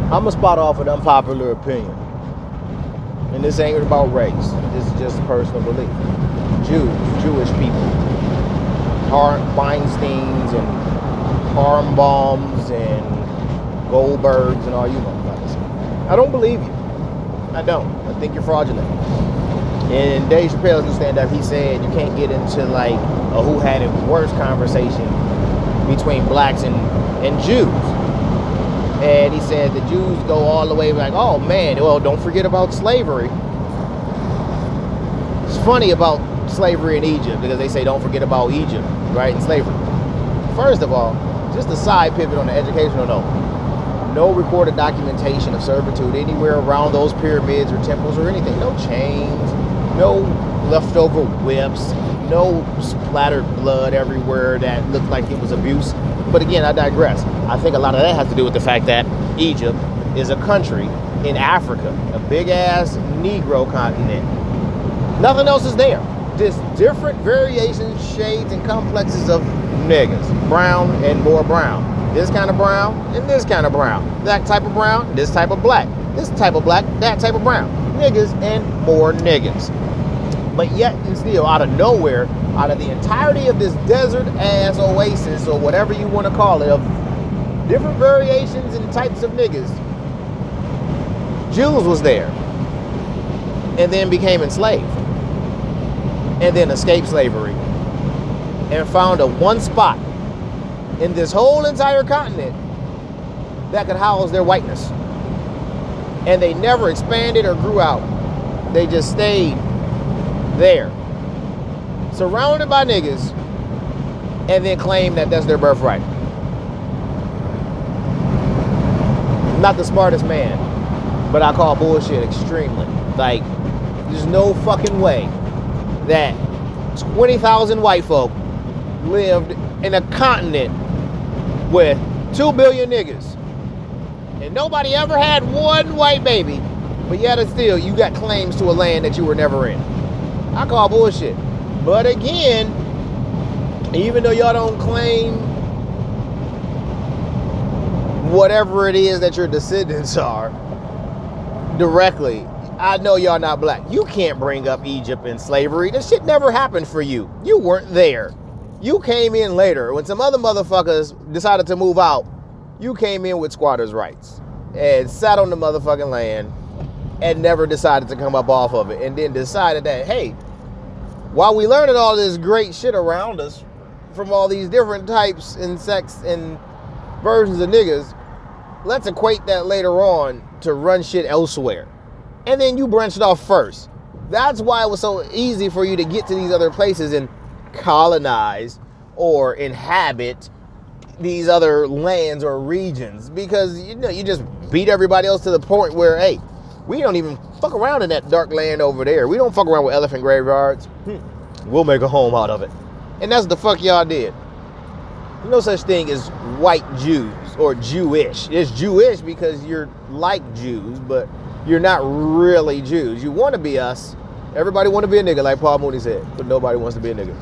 I'm gonna spot off an unpopular opinion, and this ain't about race. This is just personal belief. Jewish people, Weinsteins and Harmbaums and Goldbergs and all you motherfuckers. I don't believe you. I don't. I think you're fraudulent. In Dave Chappelle's new stand-up, he said you can't get into like a who had it worse conversation between blacks and Jews. And he said the Jews go all the way like, oh man, well, don't forget about slavery. It's funny about slavery in Egypt because they say don't forget about Egypt, right, and slavery. First of all, just a side pivot on the educational note. No recorded documentation of servitude anywhere around those pyramids or temples or anything. No chains, no leftover whips, no splattered blood everywhere that looked like it was abuse. But again, I digress. I think a lot of that has to do with the fact that Egypt is a country in Africa, a big-ass Negro continent. Nothing else is there. Just different variations, shades, and complexes of niggas. Brown and more brown. This kind of brown and this kind of brown. That type of brown, this type of black. This type of black, that type of brown. Niggas and more niggas. But yet and still, out of nowhere, out of the entirety of this desert-ass oasis, or whatever you want to call it, of different variations and types of niggas, Jews was there. And then became enslaved. And then escaped slavery. And found a one spot in this whole entire continent that could house their whiteness. And they never expanded or grew out. They just stayed there, surrounded by niggas, and then claim that that's their birthright. I'm not the smartest man, but I call bullshit extremely. Like, there's no fucking way that 20,000 white folk lived in a continent with 2 billion niggas, and nobody ever had one white baby, but yet and still you got claims to a land that you were never in. I call bullshit. But again, even though y'all don't claim whatever it is that your descendants are directly, I know y'all not black. You can't bring up Egypt and slavery. This shit never happened for you. You weren't there. You came in later. When some other motherfuckers decided to move out, you came in with squatters' rights and sat on the motherfucking land and never decided to come up off of it, and then decided that, hey, while we learning all this great shit around us from all these different types and sects and versions of niggas, let's equate that later on to run shit elsewhere. And then you branched off first. That's why it was so easy for you to get to these other places and colonize or inhabit these other lands or regions, because you just beat everybody else to the point where, hey, we don't even fuck around in that dark land over there. We don't fuck around with elephant graveyards. We'll make a home out of it. And that's the fuck y'all did. No such thing as white Jews or Jewish. It's Jewish because you're like Jews, but you're not really Jews. You want to be us. Everybody want to be a nigga, like Paul Mooney said, but nobody wants to be a nigga.